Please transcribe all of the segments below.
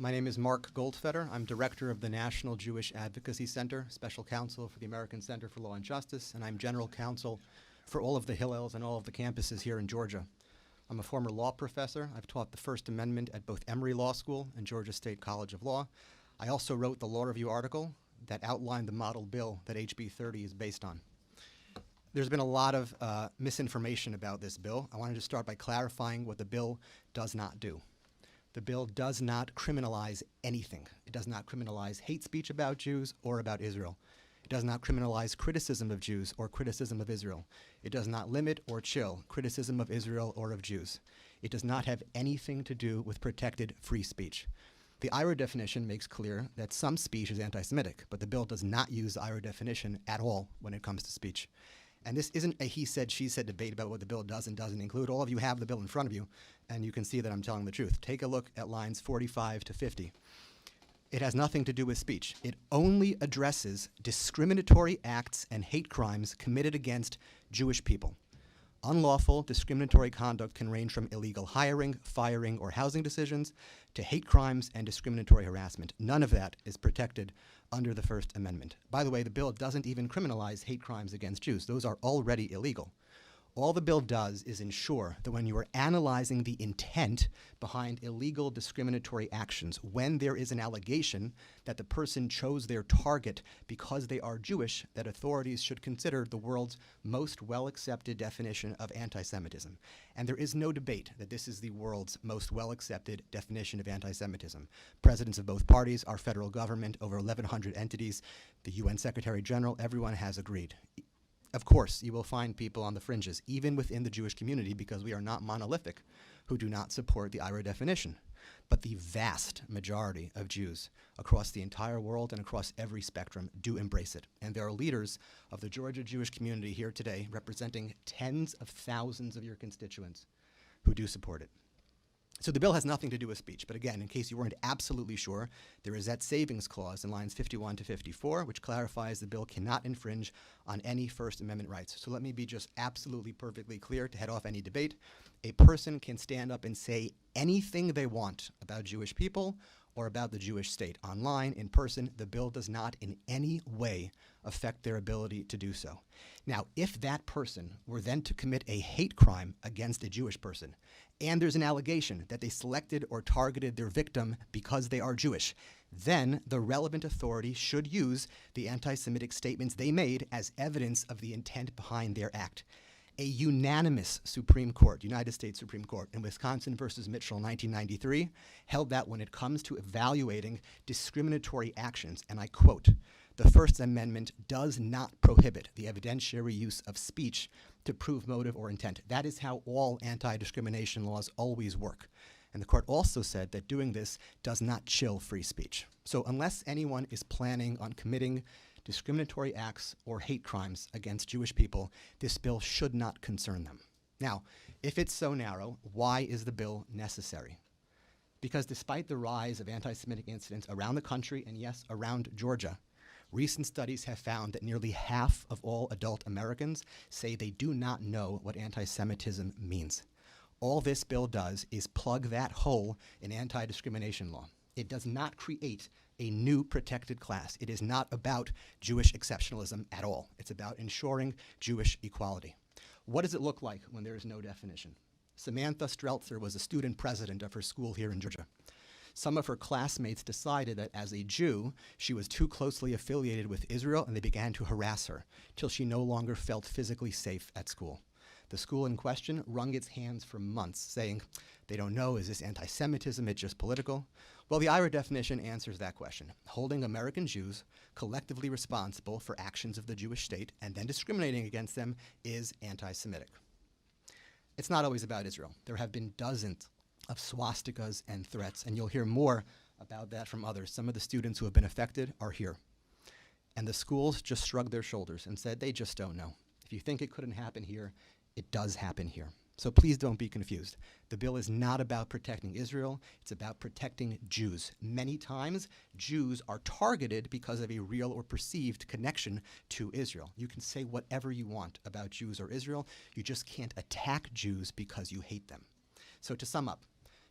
My name is Mark Goldfeder. I'm director of the National Jewish Advocacy Center, special counsel for the American Center for Law and Justice, and I'm general counsel for all of the Hillels and all of the campuses here in Georgia. I'm a former law professor. I've taught the First Amendment at both Emory Law School and Georgia State College of Law. I also wrote the law review article that outlined the model bill that HB30 is based on. There's been a lot of misinformation about this bill. I wanted to start by clarifying what the bill does not do. The bill does not criminalize anything. It does not criminalize hate speech about Jews or about Israel. It does not criminalize criticism of Jews or criticism of Israel. It does not limit or chill criticism of Israel or of Jews. It does not have anything to do with protected free speech. The IHRA definition makes clear that some speech is anti-Semitic, but the bill does not use the IHRA definition at all when it comes to speech. And this isn't a he said, she said debate about what the bill does and doesn't include. All of you have the bill in front of you, and you can see that I'm telling the truth. Take a look at lines 45 to 50. It has nothing to do with speech. It only addresses discriminatory acts and hate crimes committed against Jewish people. Unlawful discriminatory conduct can range from illegal hiring, firing, or housing decisions to hate crimes and discriminatory harassment. None of that is protected under the First Amendment. By the way, the bill doesn't even criminalize hate crimes against Jews. Those are already illegal. All the bill does is ensure that when you are analyzing the intent behind illegal discriminatory actions, when there is an allegation that the person chose their target because they are Jewish, that authorities should consider the world's most well-accepted definition of anti-Semitism. And there is no debate that this is the world's most well-accepted definition of anti-Semitism. Presidents of both parties, our federal government, over 1,100 entities, the UN Secretary General, everyone has agreed. Of course, you will find people on the fringes, even within the Jewish community, because we are not monolithic, who do not support the IHRA definition. But the vast majority of Jews across the entire world and across every spectrum do embrace it. And there are leaders of the Georgia Jewish community here today representing tens of thousands of your constituents who do support it. So the bill has nothing to do with speech, but again, in case you weren't absolutely sure, there is that savings clause in lines 51 to 54, which clarifies the bill cannot infringe on any First Amendment rights. So let me be just absolutely perfectly clear to head off any debate. A person can stand up and say anything they want about Jewish people or about the Jewish state. Online, in person, the bill does not in any way affect their ability to do so. Now, if that person were then to commit a hate crime against a Jewish person, and there's an allegation that they selected or targeted their victim because they are Jewish, then the relevant authority should use the anti-Semitic statements they made as evidence of the intent behind their act. A unanimous Supreme Court, United States Supreme Court, in Wisconsin versus Mitchell, 1993, held that when it comes to evaluating discriminatory actions, and I quote, "The First Amendment does not prohibit the evidentiary use of speech to prove motive or intent." That is how all anti-discrimination laws always work. And the court also said that doing this does not chill free speech. So unless anyone is planning on committing discriminatory acts or hate crimes against Jewish people, this bill should not concern them. Now, if it's so narrow, why is the bill necessary? Because despite the rise of anti-Semitic incidents around the country, and yes, around Georgia, recent studies have found that nearly half of all adult Americans say they do not know what anti-Semitism means. All this bill does is plug that hole in anti-discrimination law. It does not create a new protected class. It is not about Jewish exceptionalism at all. It's about ensuring Jewish equality. What does it look like when there is no definition? Samantha Streltzer was a student president of her school here in Georgia. Some of her classmates decided that as a Jew, she was too closely affiliated with Israel, and they began to harass her till she no longer felt physically safe at school. The school in question wrung its hands for months, saying, they don't know, is this anti-Semitism, it's just political? Well, the IHRA definition answers that question, holding American Jews collectively responsible for actions of the Jewish state and then discriminating against them is anti-Semitic. It's not always about Israel. There have been dozens of swastikas and threats, and you'll hear more about that from others. Some of the students who have been affected are here. And the schools just shrugged their shoulders and said they just don't know. If you think it couldn't happen here, it does happen here. So please don't be confused. The bill is not about protecting Israel. It's about protecting Jews. Many times, Jews are targeted because of a real or perceived connection to Israel. You can say whatever you want about Jews or Israel. You just can't attack Jews because you hate them. So to sum up,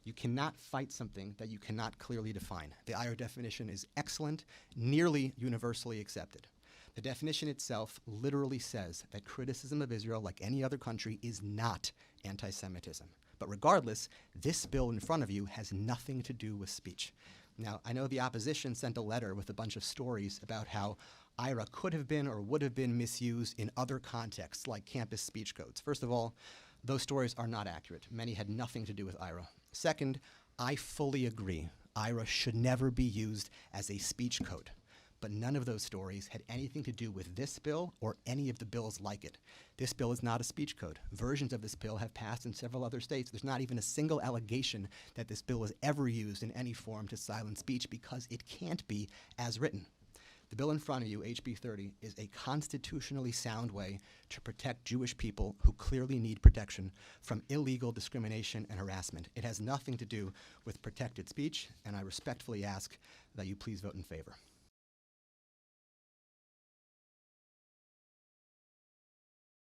You cannot fight something that you cannot clearly define. The IHRA definition is excellent, nearly universally accepted. The definition itself literally says that criticism of Israel, like any other country, is not anti-Semitism. But regardless, this bill in front of you has nothing to do with speech. Now, I know the opposition sent a letter with a bunch of stories about how IHRA could have been or would have been misused in other contexts, like campus speech codes. First of all, those stories are not accurate. Many had nothing to do with IHRA. Second, I fully agree. IHRA should never be used as a speech code. But none of those stories had anything to do with this bill or any of the bills like it. This bill is not a speech code. Versions of this bill have passed in several other states. There's not even a single allegation that this bill is ever used in any form to silence speech because it can't be as written. The bill in front of you, HB 30, is a constitutionally sound way to protect Jewish people who clearly need protection from illegal discrimination and harassment. It has nothing to do with protected speech, and I respectfully ask that you please vote in favor.